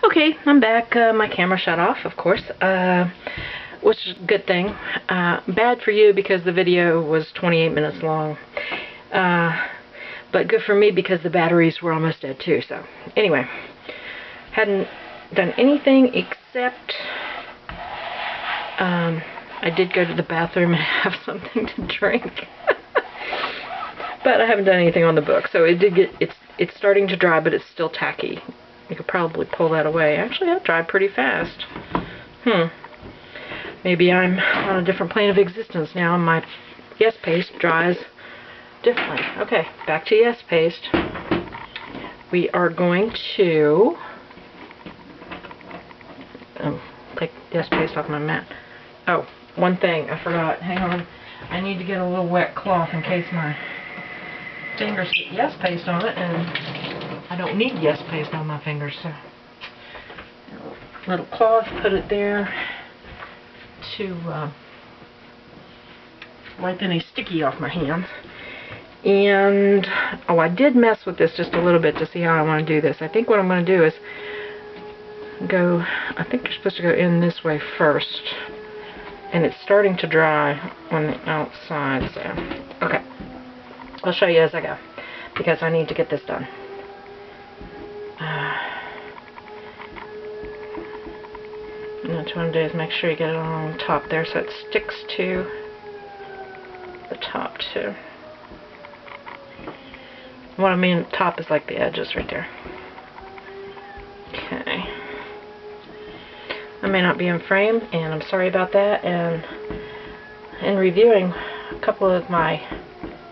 Okay, I'm back. My camera shut off, of course, which is a good thing. Bad for you because the video was 28 minutes long. But good for me because the batteries were almost dead too. So anyway, hadn't done anything except I did go to the bathroom and have something to drink. But I haven't done anything on the book, so it did get it's starting to dry, but it's still tacky. You could probably pull that away. Actually, that dried pretty fast. Maybe I'm on a different plane of existence now, and my Yes Paste dries differently. Okay, back to Yes Paste. We are going to take Yes Paste off my mat. Oh, one thing I forgot. Hang on. I need to get a little wet cloth in case my fingers get Yes Paste on it, and I don't need Yes Paste on my fingers, so little cloth, put it there to wipe any sticky off my hands. And oh, I did mess with this just a little bit to see how I want to do this. I think what I'm going to do is go, I think you're supposed to go in this way first, and it's starting to dry on the outside, so okay. I'll show you as I go, because I need to get this done. And what you want to do is make sure you get it on top there so it sticks to the top too. What I mean top is like the edges right there. Okay. I may not be in frame, and I'm sorry about that, and in reviewing a couple of my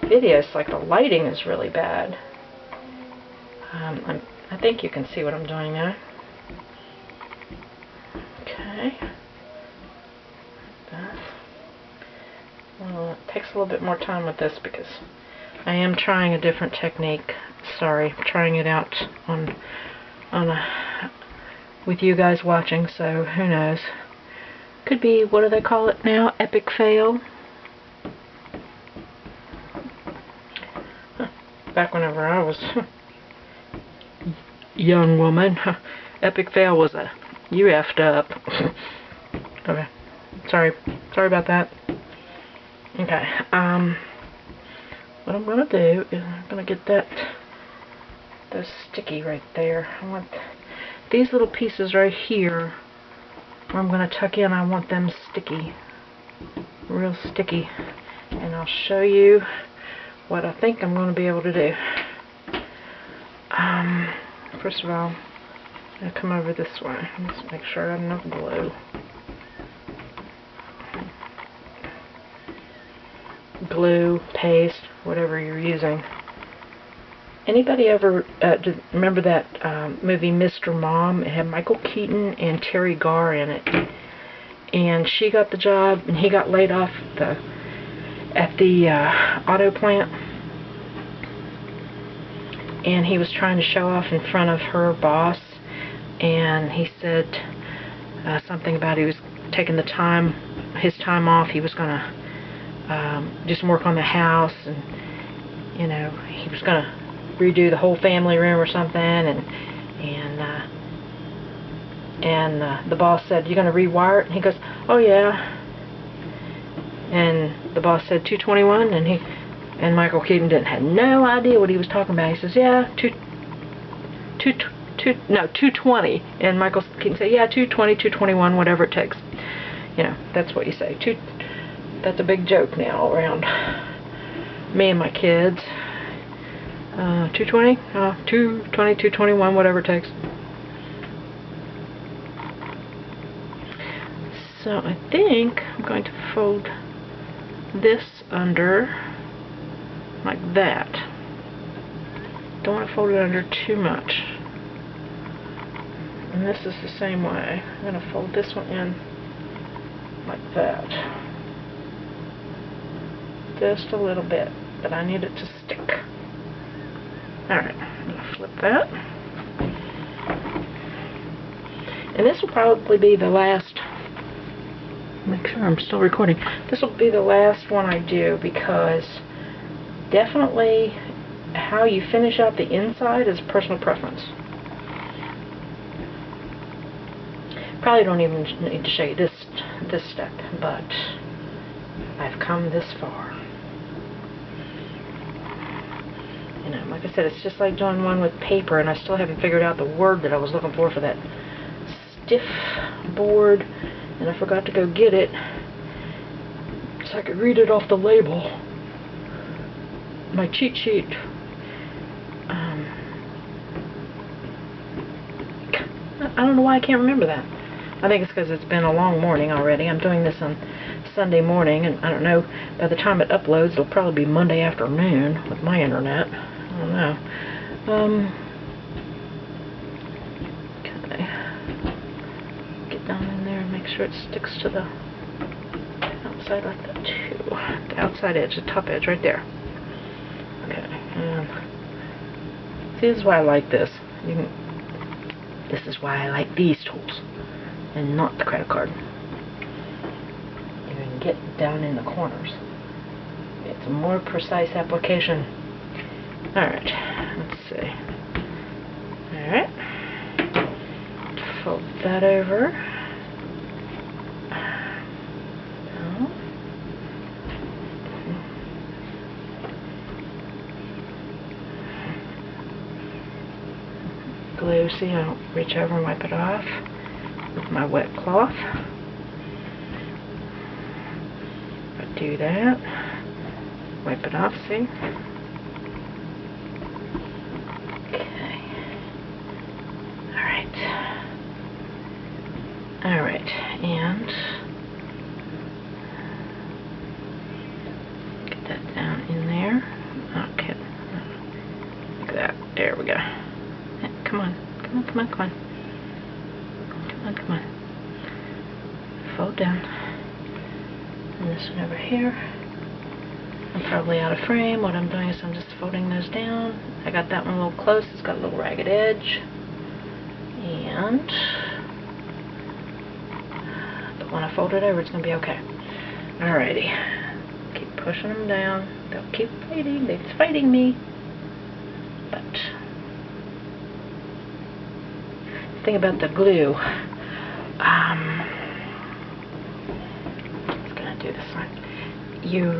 videos, like the lighting is really bad. I think you can see what I'm doing now. Okay. Well, it takes a little bit more time with this because I am trying a different technique. Sorry, trying it out on with you guys watching, so who knows. Could be, what do they call it now? Epic fail. Back whenever I was young woman, epic fail was a you effed up. Okay, sorry about that. Okay, what I'm gonna do is I'm gonna get those sticky right there. I want these little pieces right here where I'm gonna tuck in. I want them sticky, real sticky, and I'll show you what I think I'm going to be able to do. First of all, I'm going to come over this way. Let's make sure I have enough glue. Glue, paste, whatever you're using. Anybody ever remember that movie Mr. Mom? It had Michael Keaton and Terry Garr in it. And she got the job, and he got laid off at the auto plant, and he was trying to show off in front of her boss, and he said something about he was taking his time off. He was gonna just work on the house, and you know, he was gonna redo the whole family room or something, and the boss said, "You gonna rewire it?" And he goes, "Oh yeah." And the boss said 221, and Michael Keaton had no idea what he was talking about. He says, "Yeah, 220." And Michael Keaton said, "Yeah, 220, 221, whatever it takes." You know, that's what you say. That's a big joke now around me and my kids. 220, 220, 221, whatever it takes. So I think I'm going to fold this under like that. Don't want to fold it under too much. And this is the same way. I'm going to fold this one in like that. Just a little bit, but I need it to stick. Alright, I'm going to flip that. And this will probably be the last, make sure I'm still recording. This will be the last one I do, because definitely how you finish out the inside is personal preference. Probably don't even need to show you this step, but I've come this far. You know, like I said, it's just like doing one with paper, and I still haven't figured out the word that I was looking for that stiff board, and I forgot to go get it so I could read it off the label. My cheat sheet. I don't know why I can't remember that. I think it's because it's been a long morning already. I'm doing this on Sunday morning, and I don't know, by the time it uploads, it'll probably be Monday afternoon with my internet. I don't know. Okay. Get down in there and make sure it sticks to the outside like that too. The outside edge, the top edge right there. Okay, and see, this is why I like this. This is why I like these tools and not the credit card. You can get down in the corners. It's a more precise application. Alright, let's see. Alright. Fold that over. Glue, see, I don't reach over and wipe it off with my wet cloth. I do that, wipe it off, see? Okay. Alright, and get that down in there. Okay, like that, there we go. Come on. Fold down. And this one over here. I'm probably out of frame. What I'm doing is I'm just folding those down. I got that one a little close. It's got a little ragged edge. And but when I fold it over, it's going to be okay. Alrighty. Keep pushing them down. They'll keep fighting. It's fighting me. But thing about the glue, I was gonna do this one. You,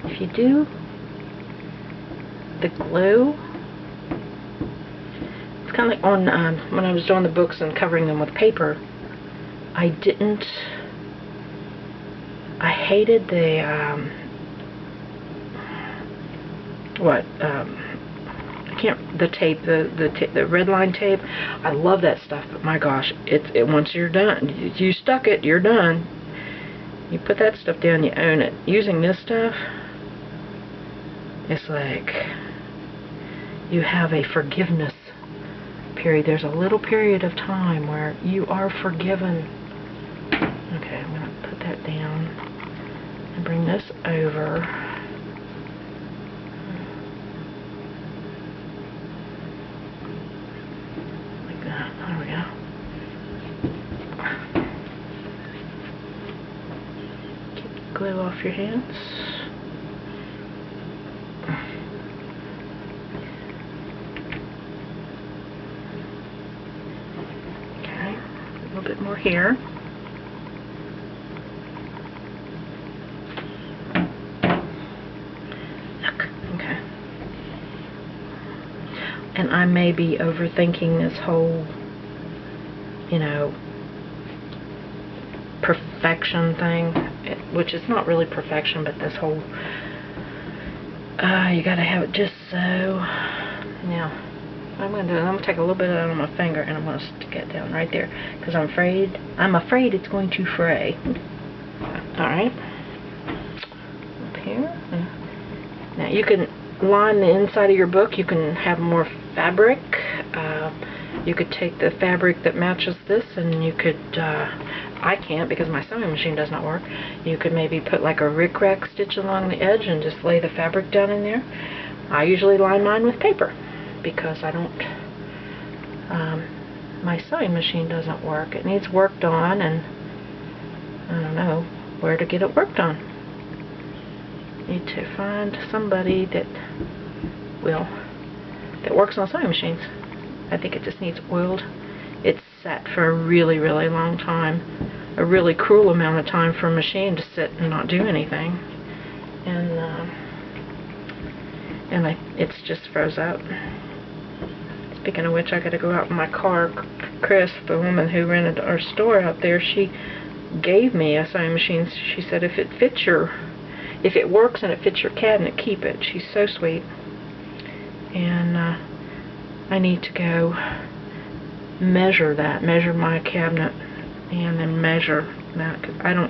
if you do the glue, it's kind of like on when I was doing the books and covering them with paper. I hated the the tape, the red line tape. I love that stuff, but my gosh, it once you're done, you stuck it, you're done. You put that stuff down, you own it. Using this stuff, it's like you have a forgiveness period. There's a little period of time where you are forgiven. Okay, I'm gonna put that down and bring this over. There we go. Keep the glue off your hands. Okay, a little bit more here. Okay. And I may be overthinking this whole, you know, perfection thing, which is not really perfection, but this whole, you gotta have it just so. Now, what I'm gonna do is I'm gonna take a little bit out of my finger and I'm gonna stick it down right there, because I'm afraid it's going to fray. Alright. Up here. Now you can line the inside of your book. You can have more fabric. You could take the fabric that matches this, and you could, I can't because my sewing machine does not work. You could maybe put like a rickrack stitch along the edge and just lay the fabric down in there. I usually line mine with paper because I don't, my sewing machine doesn't work. It needs worked on, and I don't know where to get it worked on. Need to find somebody that works on sewing machines. I think it just needs oiled it's sat for a really, really long time. A really cruel amount of time for a machine to sit and not do anything. And it's just froze up. Speaking of which, I gotta go out in my car. Chris, the woman who rented our store out there, she gave me a sewing machine. She said if it works and it fits your cabinet, keep it. She's so sweet. And I need to go measure my cabinet, and then measure that, because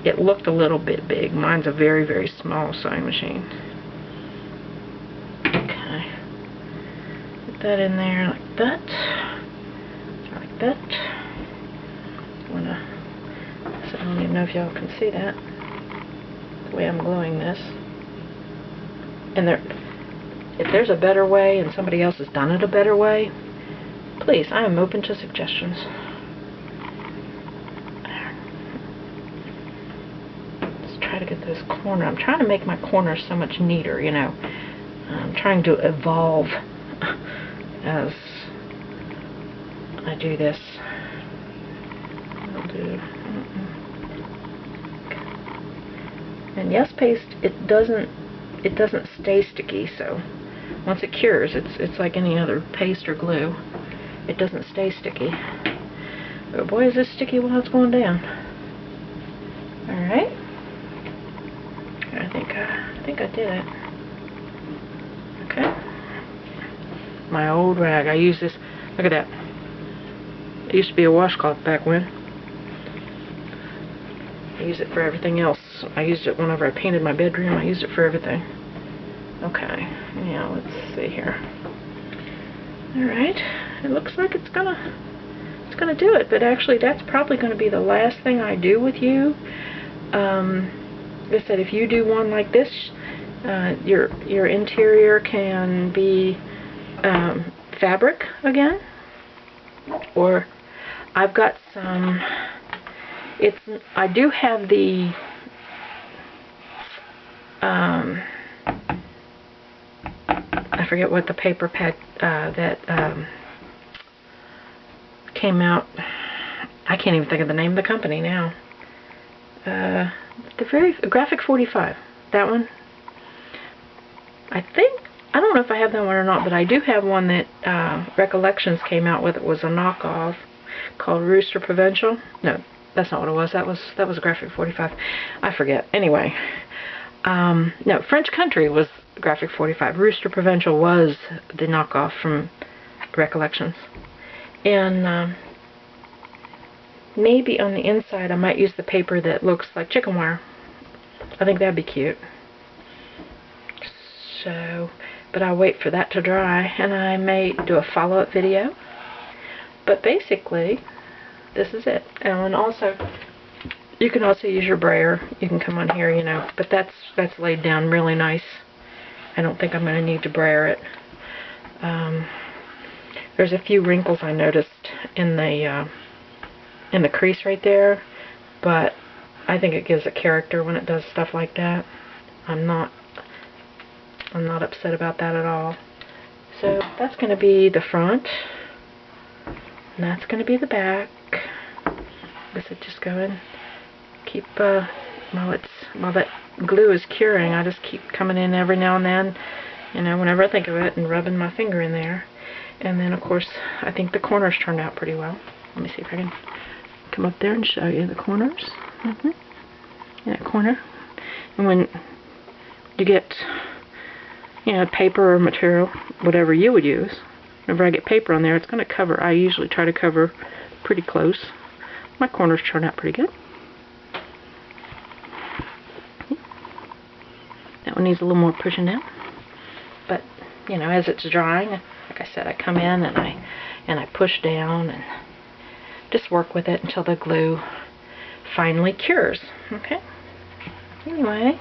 it looked a little bit big. Mine's a very, very small sewing machine. Okay. Put that in there like that. Like that. So I don't even know if y'all can see that, the way I'm gluing this. And if there's a better way and somebody else has done it a better way, please, I am open to suggestions. Let's try to get this corner. I'm trying to make my corners so much neater, you know. I'm trying to evolve as I do this. I'll do. And yes, paste, it doesn't stay sticky, so once it cures, it's like any other paste or glue. It doesn't stay sticky. But boy, is this sticky while it's going down. Alright. I think I did it. Okay. My old rag. I use this. Look at that. It used to be a washcloth back when. I use it for everything else. I used it whenever I painted my bedroom. I used it for everything. Okay. Now let's see here. Alright. It looks like it's gonna do it, but actually that's probably gonna be the last thing I do with you. Like I said, if you do one like this, your interior can be fabric again, or I've got some. I do have the I forget what the paper pad that came out. I can't even think of the name of the company now. Graphic 45. That one. I don't know if I have that one or not, but I do have one that Recollections came out with. It was a knockoff called Rooster Provincial. No, that's not what it was. That was a Graphic 45. I forget. Anyway, no, French Country was Graphic 45. Rooster Provincial was the knockoff from Recollections. And maybe on the inside I might use the paper that looks like chicken wire. I think that'd be cute. So, but I'll wait for that to dry, and I may do a follow-up video. But basically, this is it. And also, you can also use your brayer. You can come on here, you know, but that's laid down really nice. I don't think I'm going to need to brayer it. There's a few wrinkles I noticed in the crease right there, but I think it gives it character when it does stuff like that. I'm not upset about that at all. So that's going to be the front, and that's going to be the back. I guess I just go and keep while that glue is curing, I just keep coming in every now and then, you know, whenever I think of it, and rubbing my finger in there. And then of course I think the corners turned out pretty well. Let me see if I can come up there and show you the corners. In that corner. And when you get, you know, paper or material, whatever you would use, whenever I get paper on there, it's going to cover. I usually try to cover pretty close. My corners turn out pretty good. That one needs a little more pushing down. But, you know, as it's drying, like I said, I come in and I push down and just work with it until the glue finally cures. Okay? Anyway,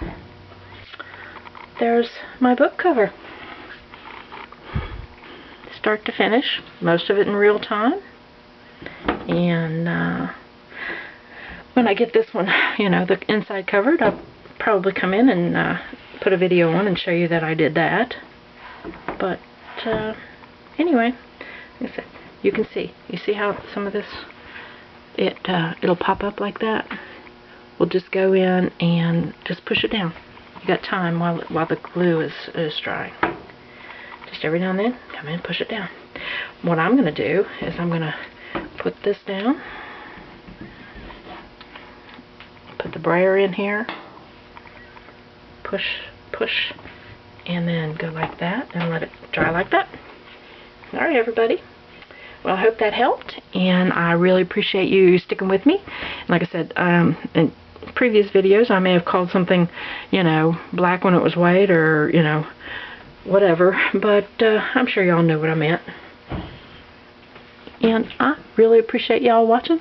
there's my book cover. Start to finish, most of it in real time. And when I get this one, you know, the inside covered, I'll probably come in and put a video on and show you that I did that. But anyway, like I said, you can see. You see how some of this, it'll pop up like that? We'll just go in and just push it down. You got time while the glue is drying. Just every now and then, come in and push it down. What I'm going to do is I'm going to put this down. Put the brayer in here. Push, push, and then go like that and let it dry like that. Alright, everybody. Well, I hope that helped, and I really appreciate you sticking with me. Like I said, in previous videos I may have called something, you know, black when it was white, or, you know, whatever, but I'm sure y'all know what I meant. And I really appreciate y'all watching,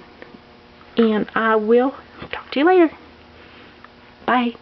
and I will talk to you later. Bye.